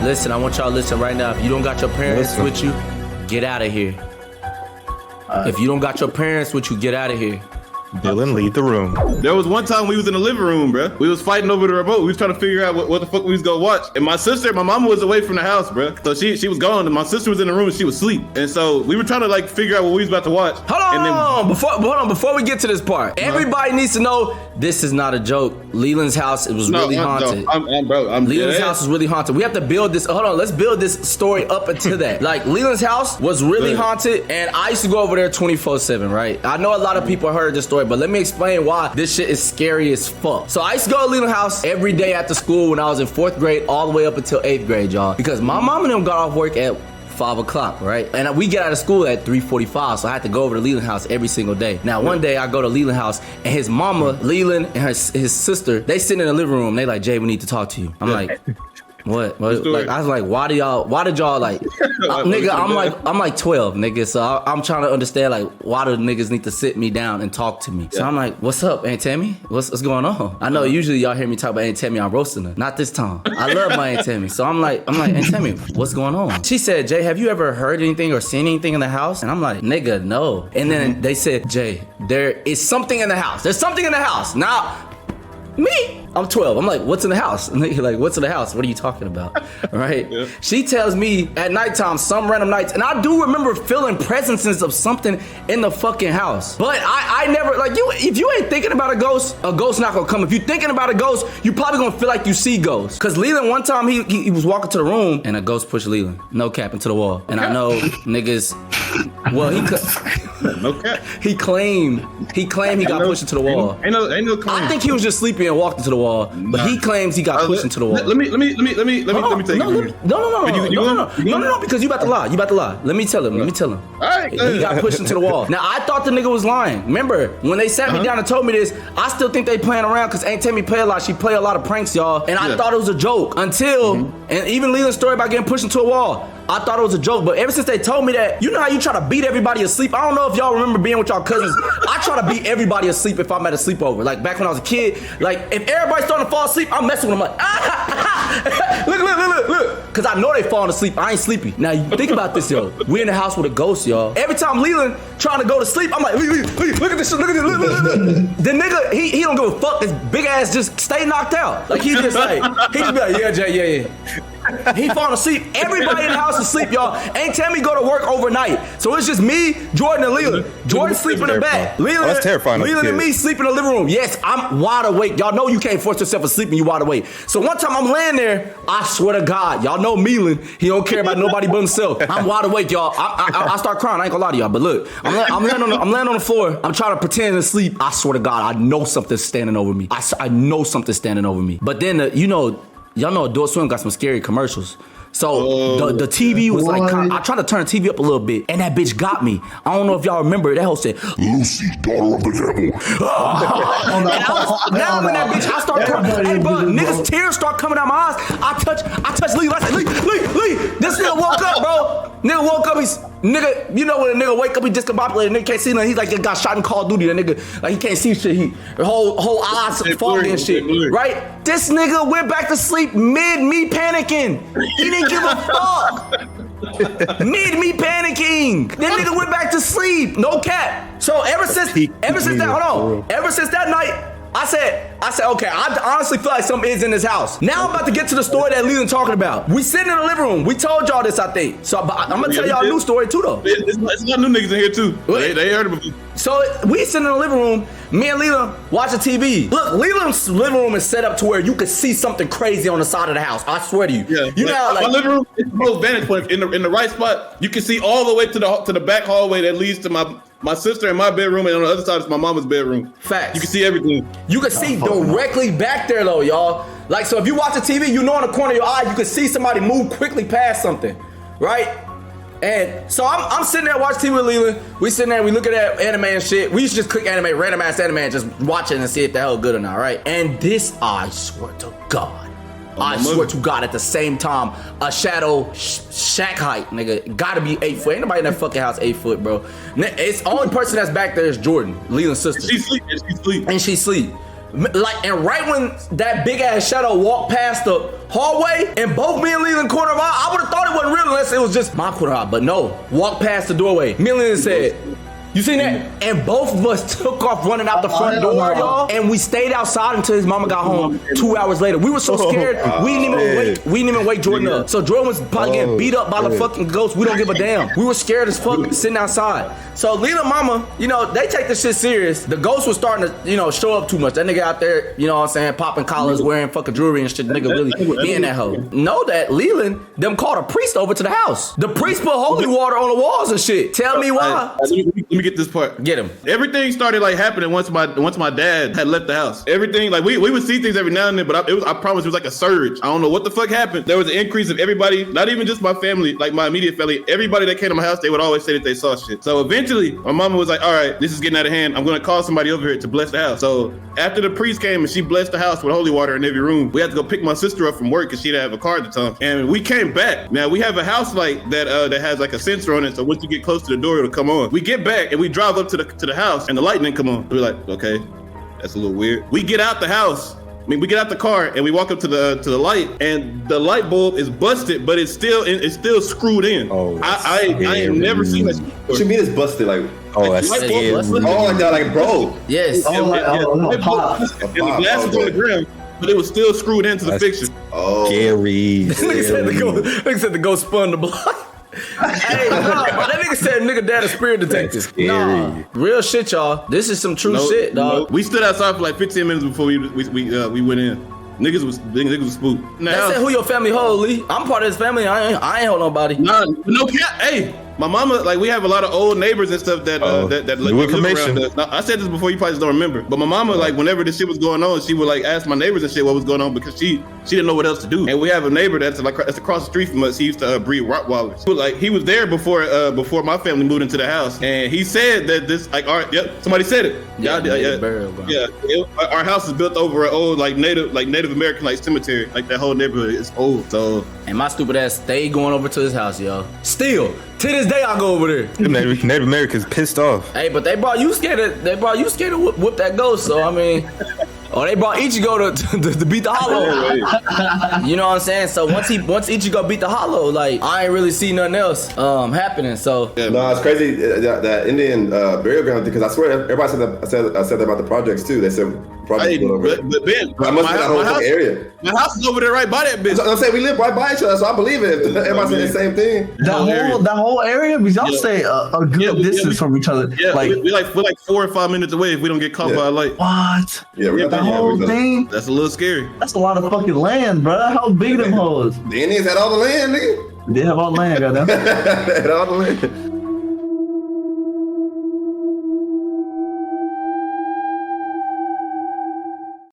Listen, I want y'all to listen right now. If you don't got your parents with you, get out of here. If you don't got your parents with you, get out of here. Dylan, leave the room. There was one time we was in the living room, bro. We was fighting over the remote. We was trying to figure out what the fuck we was gonna watch. And my mama was away from the house, bro. So she was gone, and my sister was in the room and she was asleep. And so we were trying to like figure out what we was about to watch. Hold on, before we get to this part, everybody needs to know this is not a joke. Leland's house, it was really haunted. Leland's house was really haunted. We have to build this. Hold on, let's build this story up until that. Like, Leland's house was really haunted, and I used to go over there 24/7, right? I know a lot of people heard this story, but let me explain why this shit is scary as fuck. So I used to go to Leland's house every day after school when I was in 4th grade all the way up until 8th grade, y'all. Because my mom and them got off work at 5 o'clock, right? And we get out of school at 3:45, so I had to go over to Leland's house every single day. Now, one day I go to Leland's house, and his mama, Leland, and his sister, they sit in the living room. They like, Jay, we need to talk to you. I'm like, what? Like, I was like, why did y'all like, nigga, I'm like 12, nigga. So I'm trying to understand, like, why do niggas need to sit me down and talk to me? So I'm like, what's up, Aunt Tammy? What's going on? I know usually y'all hear me talk about Aunt Tammy, I'm roasting her. Not this time. I love my Aunt Tammy. So I'm like, Aunt Tammy, what's going on? She said, Jay, have you ever heard anything or seen anything in the house? And I'm like, nigga, no. And then they said, Jay, there is something in the house. There's something in the house. Now, me, I'm 12. I'm like, what's in the house? And they're like, what's in the house? What are you talking about? Right? Yeah. She tells me at nighttime, some random nights, and I do remember feeling presences of something in the fucking house. But I never, like, if you ain't thinking about a ghost not gonna come. If you thinking about a ghost, you probably gonna feel like you see ghosts. Cause Leland, one time he was walking to the room and a ghost pushed Leland, no cap, into the wall. And I know niggas, well, no cap. He claimed he got pushed into the wall. Ain't no claim. I think he was just sleeping and walked into the wall, but he claims he got pushed into the wall. Let me take No, because you about to lie. Let me tell him. All right, he got pushed into the wall. Now, I thought the nigga was lying. Remember, when they sat me down and told me this, I still think they playing around because Aunt Tammy play a lot. She play a lot of pranks, y'all. And I thought it was a joke until, and even Leland's story about getting pushed into a wall, I thought it was a joke. But ever since they told me that, you know how you try to beat everybody asleep? I don't know if y'all remember being with y'all cousins. I try to beat everybody asleep if I'm at a sleepover. Like back when I was a kid, like if everybody's starting to fall asleep, I'm messing with them like, look. Cause I know they falling asleep. I ain't sleepy. Now you think about this, yo. We in the house with a ghost, y'all. Every time Leland trying to go to sleep, I'm like, look at this shit, look. The nigga, he don't give a fuck. His big ass just stay knocked out. Like he just be like, yeah, Jay, yeah. He falling asleep. Everybody in the house is asleep, y'all. Aunt Tammy go to work overnight. So it's just me, Jordan, and Leland. Jordan sleep in the back. That's terrifying. Leland and me sleep in the living room. Yes, I'm wide awake. Y'all know you can't force yourself asleep when you wide awake. So one time I'm laying there, I swear to God, y'all know Leland, he don't care about nobody but himself. I'm wide awake, y'all. I start crying. I ain't gonna lie to y'all, but look, I'm laying on the floor. I'm trying to pretend to sleep. I swear to God, I know something's standing over me. I know something's standing over me. But then, y'all know Adult Swim got some scary commercials. So the TV was like, I tried to turn the TV up a little bit, and that bitch got me. I don't know if y'all remember, that whole said, Lucy, daughter of the devil. Now I'm in that bitch, I start crying. Hey, bro, niggas, tears start coming out my eyes. I touch Lee. I said, Lee. This nigga woke up, bro. Nigga woke up, you know when a nigga wake up, he discombobulated, nigga can't see nothing. He's like, he got shot in Call of Duty, that nigga, like he can't see shit. He whole eyes foggy and shit, right? This nigga went back to sleep mid me panicking. He didn't give a fuck. Mid me panicking. That nigga went back to sleep. No cap. So ever since that night, I said, okay, I honestly feel like something is in this house. Now I'm about to get to the story that Leland talking about. We sitting in the living room. We told y'all this, I think. So I'm gonna tell y'all a new story too, though. It's got new niggas in here too. They heard of it. So we sitting in the living room. Me and Leland watching TV. Look, Leland's living room is set up to where you could see something crazy on the side of the house. I swear to you. Yeah. You know, like my living room is the most vantage point in the right spot. You can see all the way to the back hallway that leads to my sister and my bedroom, and on the other side is my mama's bedroom. Facts. You can see everything. You can see directly back there though, y'all. Like, so if you watch the TV, you know in the corner of your eye, you can see somebody move quickly past something, right? And so I'm sitting there watching TV with Leland. We sitting there, we looking at anime and shit. We used to just click anime, random ass anime, and just watch it and see if the hell good or not, right? And this, I swear to God, at the same time, a shadow shack height, nigga, gotta be 8 foot. Ain't nobody in that fucking house 8 foot, bro. It's the only person that's back there is Jordan, Leland's sister. And she sleep. Like, and right when that big ass shadow walked past the hallway, and both me and Leland corner of first it was just Makura, but no. Walk past the doorway. Million said, you seen that? And both of us took off running out the front door, y'all. And we stayed outside until his mama got home 2 hours later. We were so scared, we didn't even wake Jordan up. So Jordan was probably getting beat up by the fucking ghost. We don't give a damn. We were scared as fuck sitting outside. So Leland mama, you know, they take this shit serious. The ghost was starting to, you know, show up too much. That nigga out there, you know what I'm saying, popping collars, wearing fucking jewelry and shit. Nigga really in that hoe. Know that Leland, them called a priest over to the house. The priest put holy water on the walls and shit. Tell me why. Let me get this part. Get him. Everything started like happening once my dad had left the house. Everything, like we would see things every now and then, but I promise it was like a surge. I don't know what the fuck happened. There was an increase of everybody, not even just my family, like my immediate family. Everybody that came to my house, they would always say that they saw shit. So eventually, my mama was like, all right, this is getting out of hand. I'm gonna call somebody over here to bless the house. So after the priest came and she blessed the house with holy water in every room, we had to go pick my sister up from work because she didn't have a car at the time. And we came back. Now we have a house light that has like a sensor on it. So once you get close to the door, it'll come on. We get back and we drive up to the house and the light didn't come on. We're like, okay, that's a little weird. We get out the house. We get out the car and we walk up to the light, and the light bulb is busted, but it's still screwed in. Oh, I ain't never seen that. What you mean it's busted? Like, oh, that's like that, like broke. Yes. And the glass was on the ground, but it was still screwed into the fixture. Oh, scary. Nigga said the ghost spun the block. Hey, nah, but that nigga said nigga dad a spirit detective. Nah, real shit, y'all. This is some true shit, dog. We stood outside for like 15 minutes before we went in. Niggas was spooked. That said, who your family hold, Lee? I'm part of his family. I ain't hold nobody. Nah, no cap. Hey, my mama, like we have a lot of old neighbors and stuff that new information. Now, I said this before, you probably just don't remember. But my mama, like whenever this shit was going on, she would like ask my neighbors and shit what was going on because she didn't know what else to do. And we have a neighbor that's across the street from us. He used to breed Rottweilers. He was there before my family moved into the house, and he said that this somebody said it. Our house is built over an old Native American cemetery. Like that whole neighborhood is old. So and my stupid ass stayed going over to his house, yo. Still, to this day I go over there. Native Americans pissed off. Hey, but they brought you scared to whip that ghost. So I mean, they brought Ichigo to beat the hollow. You know what I'm saying? So once Ichigo beat the hollow, like I ain't really see nothing else happening. So no, it's crazy that Indian burial ground, because I swear everybody said that. I said that about the projects too. They said projects over. But Ben, I must be that whole area. My house is over there right by that bitch. I'm saying we live right by each other, so I believe it. Everybody said the same thing. That whole area, because y'all stay a good distance from each other. Yeah, we're like 4 or 5 minutes away if we don't get caught by a light. What? Yeah, we're the whole thing. That's a little scary. That's a lot of fucking land, bro. How big them hoes? The Indians had all the land, nigga. They have all the land, goddamn. They had all the land.